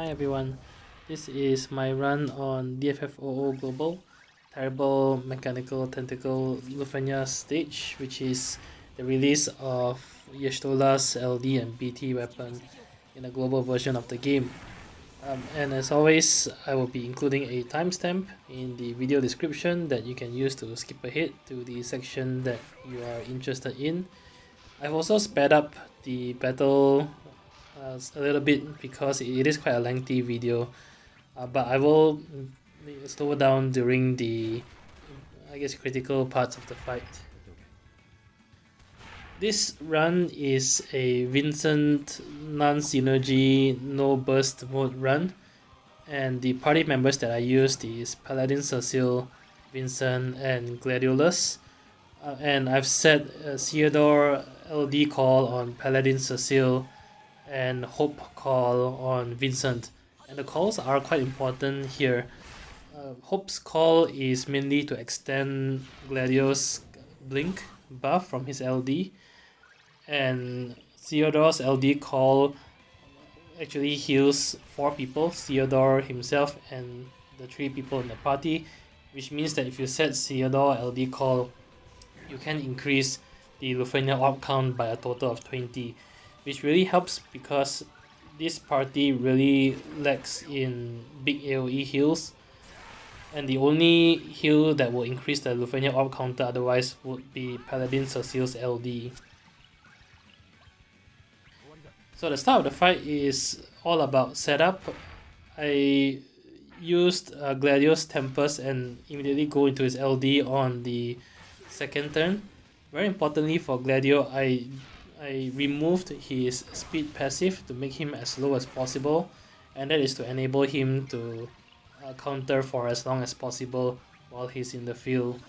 Hi everyone, this is my run on DFFOO Global, Terrible Mechanical Tentacle Lufenia stage, which is the release of Y'shtola's LD and BT weapon in a global version of the game. And as always, I will be including a timestamp in the video description that you can use to skip ahead to the section that you are interested in. I've also sped up the battle a little bit because it is quite a lengthy video, but I will slow down during the critical parts of the fight. This run is a Vincent non-synergy no burst mode run, and the party members that I used is Paladin Cecile, Vincent, and Gladiolus. And I've set Theodore LD call on Paladin Cecile and Hope call on Vincent. And the calls are quite important here. Hope's call is mainly to extend Gladio's blink buff from his LD, and Theodore's LD call actually heals 4 people, Theodore himself and the 3 people in the party, which means that if you set Theodore LD call, you can increase the Lufenia orb count by a total of 20, which really helps because this party really lacks in big AoE heals, and the only heal that will increase the Lufenia orb counter otherwise would be Paladin Cecile's LD. So the start of the fight is all about setup. I used Gladius Tempest and immediately go into his LD on the second turn. Very importantly for Gladio, I removed his speed passive to make him as low as possible, and that is to enable him to counter for as long as possible while he's in the field.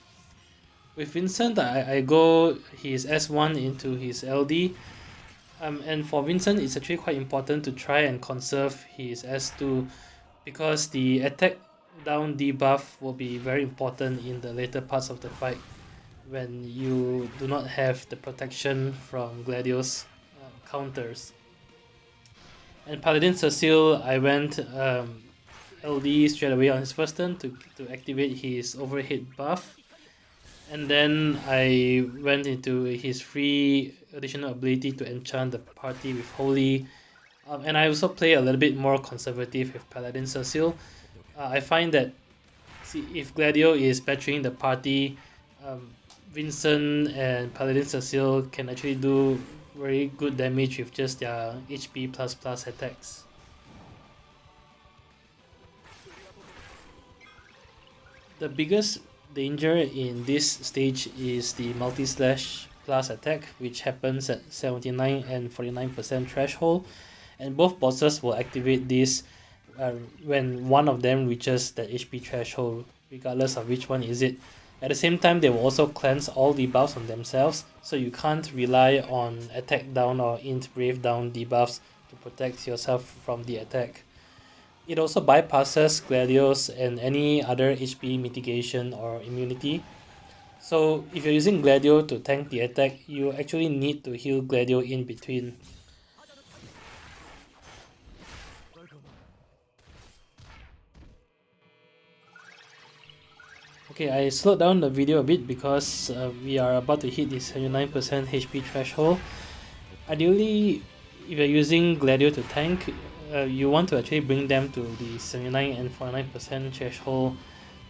With Vincent, I go his S1 into his LD, and for Vincent it's actually quite important to try and conserve his S2 because the attack down debuff will be very important in the later parts of the fight when you do not have the protection from Gladio's counters. And Paladin Cecile, I went LD straight away on his first turn to activate his overhead buff, and then I went into his free additional ability to enchant the party with Holy, and I also play a little bit more conservative with Paladin Cecile. I find that if Gladio is battering the party, Vincent and Paladin Cecile can actually do very good damage with just their HP++ attacks. The biggest danger in this stage is the multi-slash plus attack, which happens at 79 and 49% threshold, and both bosses will activate this when one of them reaches the HP threshold, regardless of which one is it. At the same time, they will also cleanse all debuffs on themselves, so you can't rely on attack down or int brave down debuffs to protect yourself from the attack. It also bypasses Gladios and any other HP mitigation or immunity. So if you're using Gladio to tank the attack, you actually need to heal Gladio in between. Okay, I slowed down the video a bit because we are about to hit the 79% HP threshold. Ideally, if you're using Gladio to tank, you want to actually bring them to the 79 and 49% threshold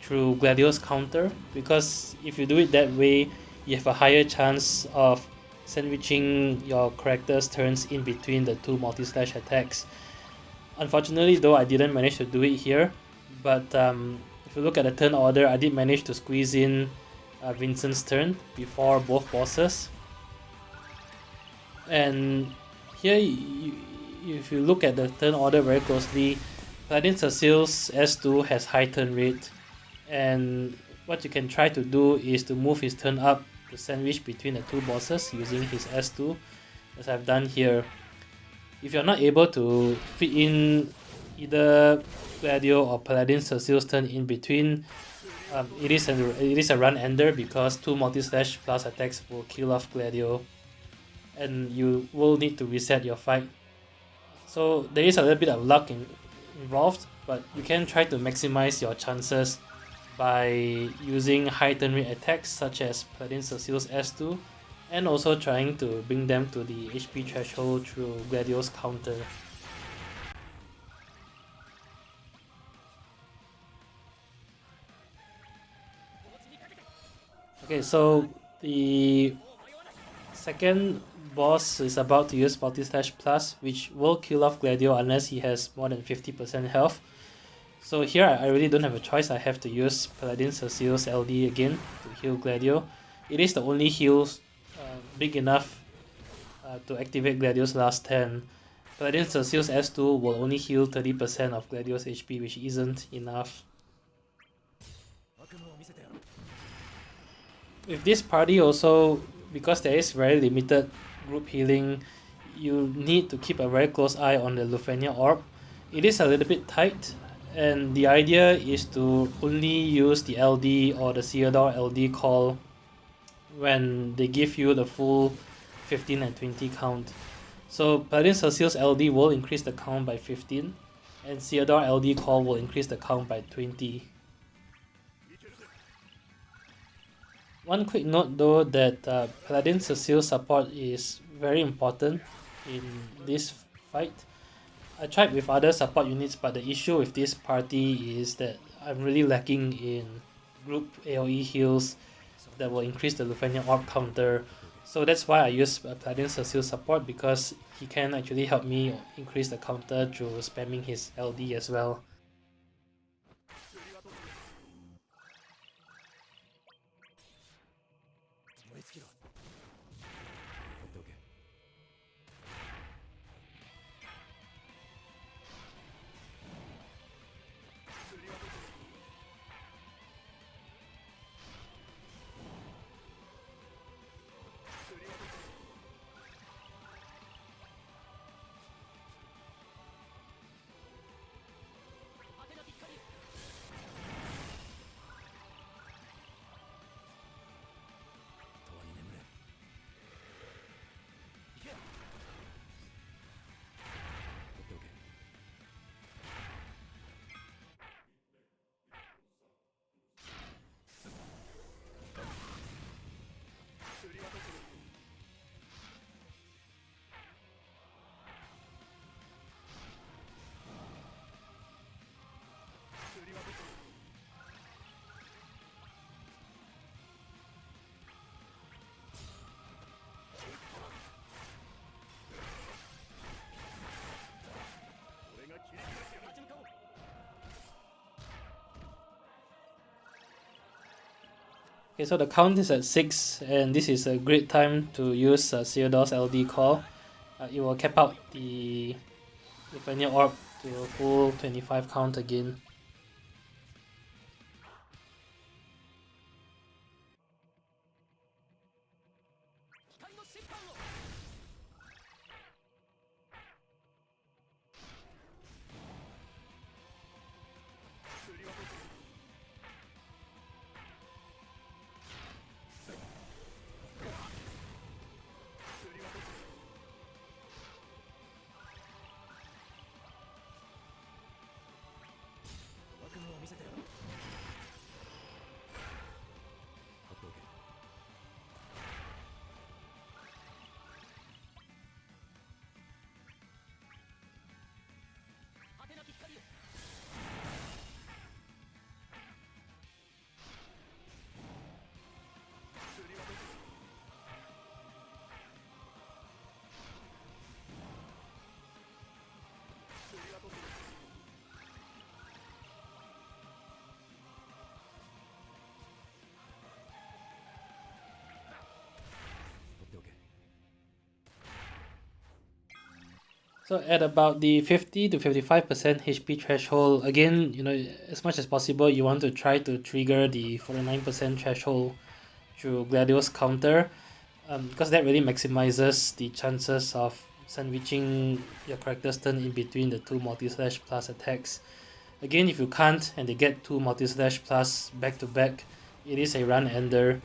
through Gladio's counter, because if you do it that way, you have a higher chance of sandwiching your character's turns in between the 2 multi-slash attacks. Unfortunately though, I didn't manage to do it here, but if you look at the turn order, I did manage to squeeze in Vincent's turn before both bosses. And here, if you look at the turn order very closely, Paladin Cecile's S2 has high turn rate, and what you can try to do is to move his turn up to sandwich between the 2 bosses using his S2, as I've done here. If you're not able to fit in either Gladio or Paladin Cecile's turn in between, it is a run ender because 2 multi-slash plus attacks will kill off Gladio, and you will need to reset your fight. So there is a little bit of luck involved, but you can try to maximize your chances by using high turn rate attacks such as Paladin Cecil's S2, and also trying to bring them to the HP threshold through Gladio's counter. Okay, so the second boss is about to use Multi-Slash Plus, which will kill off Gladio unless he has more than 50% health. So here I really don't have a choice, I have to use Paladin Cecil's LD again to heal Gladio. It is the only heal big enough to activate Gladio's last turn. Paladin Cecil's S2 will only heal 30% of Gladio's HP, which isn't enough. With this party also, because there is very limited group healing, you need to keep a very close eye on the Lufenia Orb. It is a little bit tight, and the idea is to only use the LD or the Theodore LD call when they give you the full 15 and 20 count. So Paladin Cecil's LD will increase the count by 15, and Theodore LD call will increase the count by 20. One quick note though that Paladin Cecil support is very important in this fight. I tried with other support units, but the issue with this party is that I'm really lacking in group AoE heals that will increase the Lufenia Orb counter. So that's why I use Paladin Cecil support, because he can actually help me increase the counter through spamming his LD as well. Okay, so the count is at 6, and this is a great time to use Theodore's LD call. It will cap out the Lufenia Orb to a full 25 count again. So at about the 50 to 55% HP threshold, again, as much as possible, you want to try to trigger the 49% threshold through Gladio's counter, because that really maximizes the chances of sandwiching your character's turn in between the two multi-slash plus attacks. Again, if you can't and they get two multi-slash plus back to back, it is a run ender,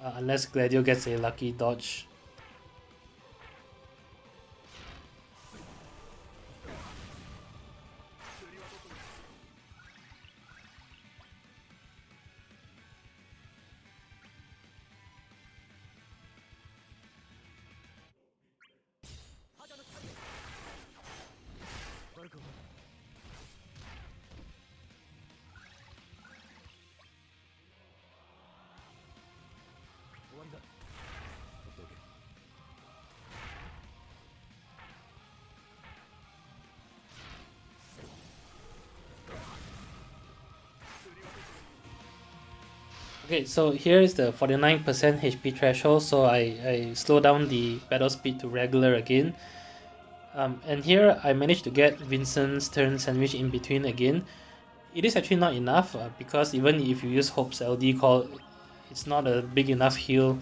unless Gladio gets a lucky dodge. Okay, so here is the 49% HP threshold, so I slow down the battle speed to regular again. And here I managed to get Vincent's turn sandwich in between again. It is actually not enough because even if you use Hope's LD call, it's not a big enough heal.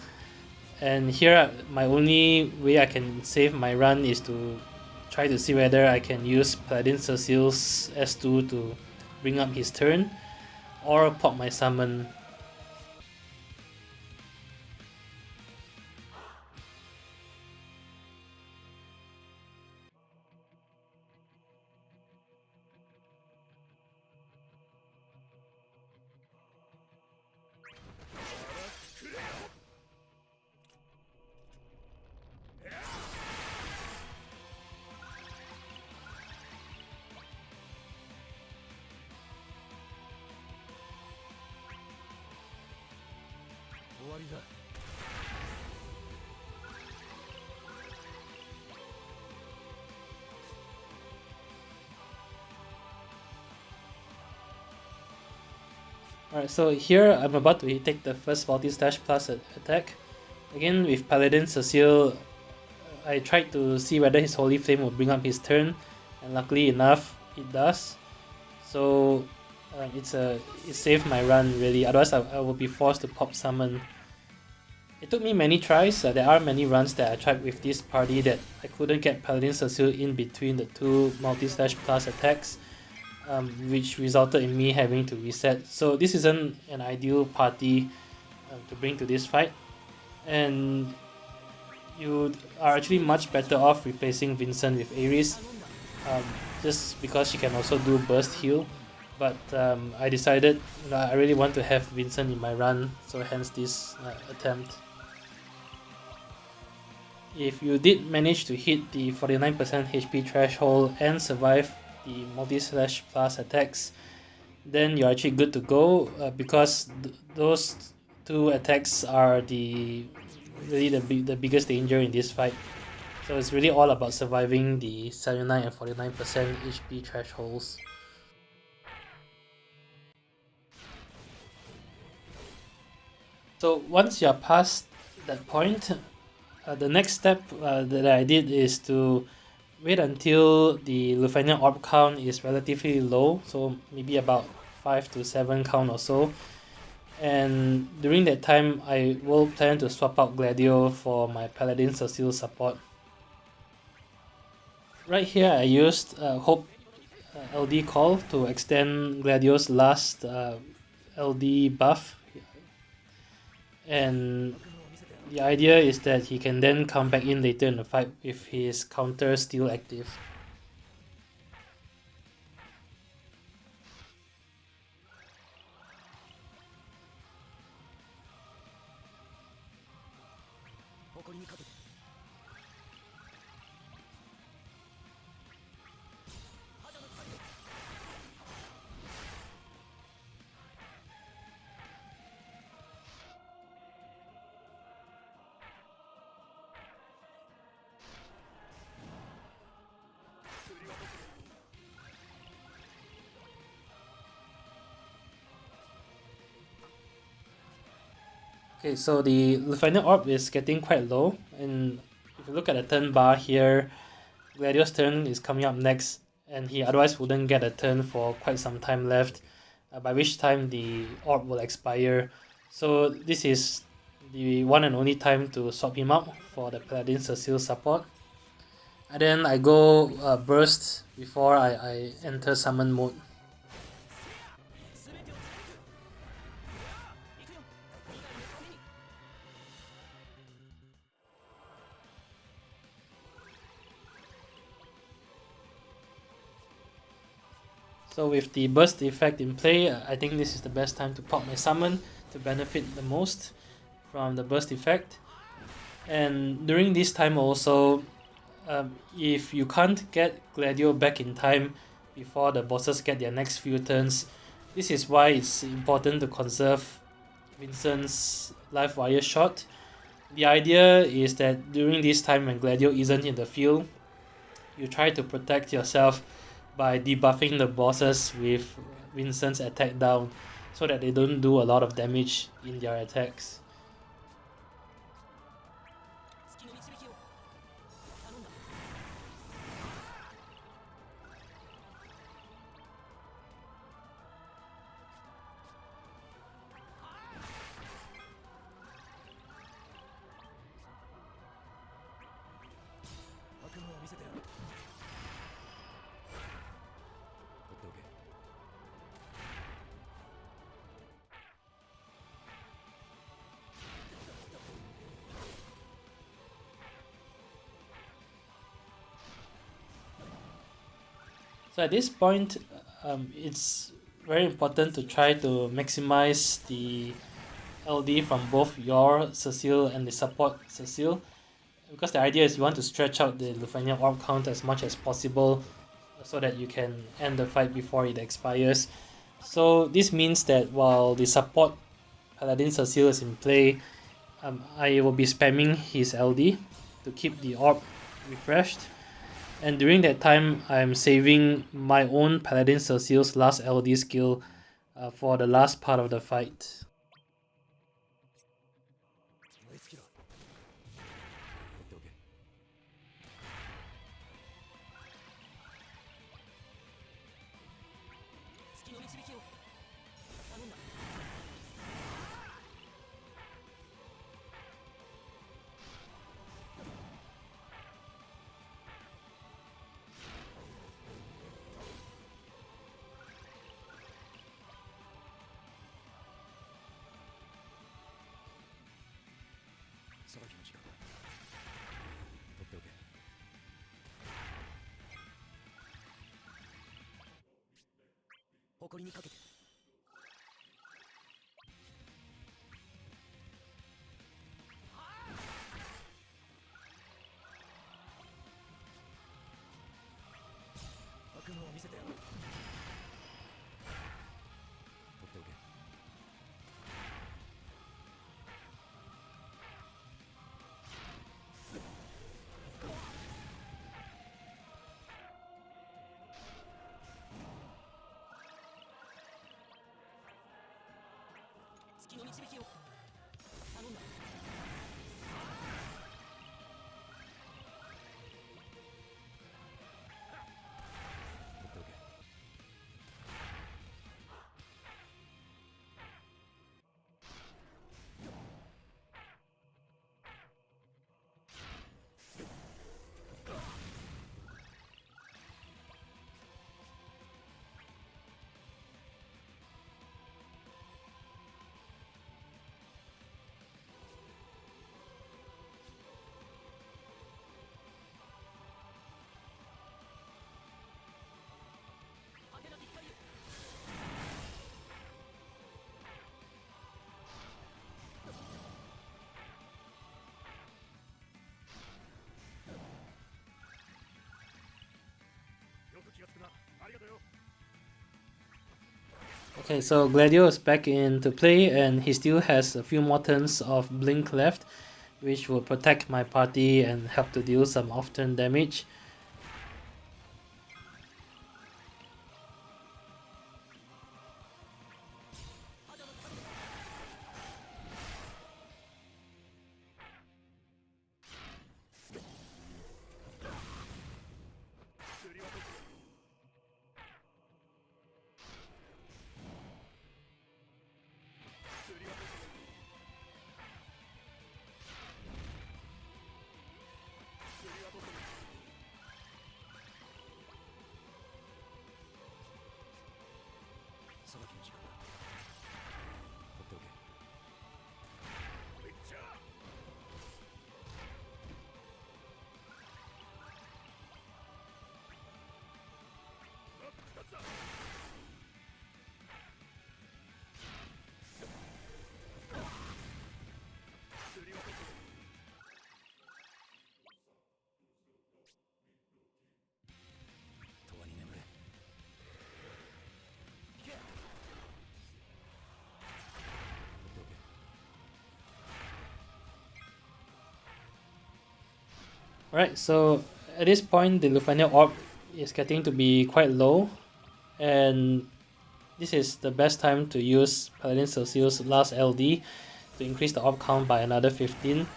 And here my only way I can save my run is to try to see whether I can use Paladin Cecil's S2 to bring up his turn or pop my summon. Alright, so here I'm about to take the first multi-slash plus attack. Again with Paladin Cecile, I tried to see whether his Holy Flame would bring up his turn, and luckily enough, it does. So it saved my run really, otherwise I would be forced to pop summon. It took me many tries, there are many runs that I tried with this party that I couldn't get Paladin Cecile in between the two multi-slash plus attacks. Which resulted in me having to reset. So this isn't an ideal party to bring to this fight, and you are actually much better off replacing Vincent with Ares, just because she can also do burst heal. But I decided I really want to have Vincent in my run, so hence this attempt. If you did manage to hit the 49% HP threshold and survive the multi-slash plus attacks, then you're actually good to go because those two attacks are really the biggest danger in this fight. So it's really all about surviving the 79 and 49% HP thresholds. So once you're past that point, the next step that I did is to wait until the Lufenia orb count is relatively low, so maybe about 5 to 7 count or so. And during that time, I will plan to swap out Gladio for my Paladin Cecile support. Right here, I used Hope LD call to extend Gladio's last LD buff. And the idea is that he can then come back in later in the fight with his counter still active. Okay, so the Lufenia orb is getting quite low, and if you look at the turn bar here, Gladio's turn is coming up next, and he otherwise wouldn't get a turn for quite some time left, by which time the orb will expire. So this is the one and only time to swap him out for the Paladin Cecile support. And then I go burst before I enter summon mode. So with the burst effect in play, I think this is the best time to pop my summon to benefit the most from the burst effect. And during this time also, if you can't get Gladio back in time before the bosses get their next few turns, this is why it's important to conserve Vincent's life wire shot. The idea is that during this time when Gladio isn't in the field, you try to protect yourself by debuffing the bosses with Vincent's attack down. so that they don't do a lot of damage in their attacks. So at this point, it's very important to try to maximize the LD from both your Cecile and the support Cecile, because the idea is you want to stretch out the Lufania orb count as much as possible so that you can end the fight before it expires. So this means that while the support Paladin Cecile is in play, I will be spamming his LD to keep the orb refreshed. And during that time, I'm saving my own Paladin Cecile's last LD skill for the last part of the fight. Okay, so Gladio is back into play and he still has a few more turns of Blink left, which will protect my party and help to deal some off-turn damage. Alright, so at this point the Lufania orb is getting to be quite low, and this is the best time to use Paladin Celsius' last LD to increase the orb count by another 15.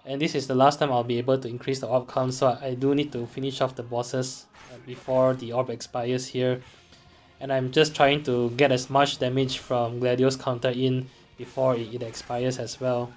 And this is the last time I'll be able to increase the orb count, so I do need to finish off the bosses before the orb expires here. And I'm just trying to get as much damage from Gladios counter in before it expires as well.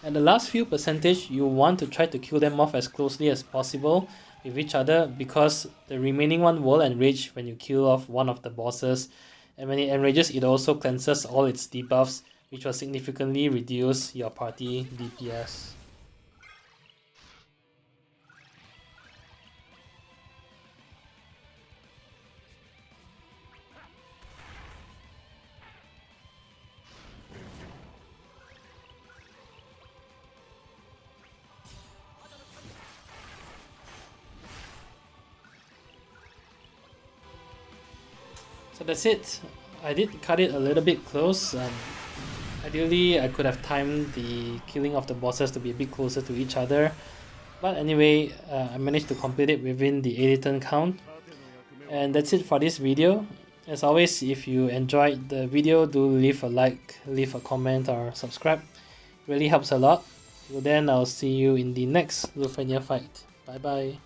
And the last few percentage, you want to try to kill them off as closely as possible with each other, because the remaining one will enrage when you kill off one of the bosses, and when it enrages it also cleanses all its debuffs, which will significantly reduce your party DPS. So that's it. I did cut it a little bit close. Ideally, I could have timed the killing of the bosses to be a bit closer to each other. But anyway, I managed to complete it within the 80 turn count. And that's it for this video. As always, if you enjoyed the video, do leave a like, leave a comment or subscribe. It really helps a lot. Till then, I'll see you in the next Lufenia fight. Bye bye.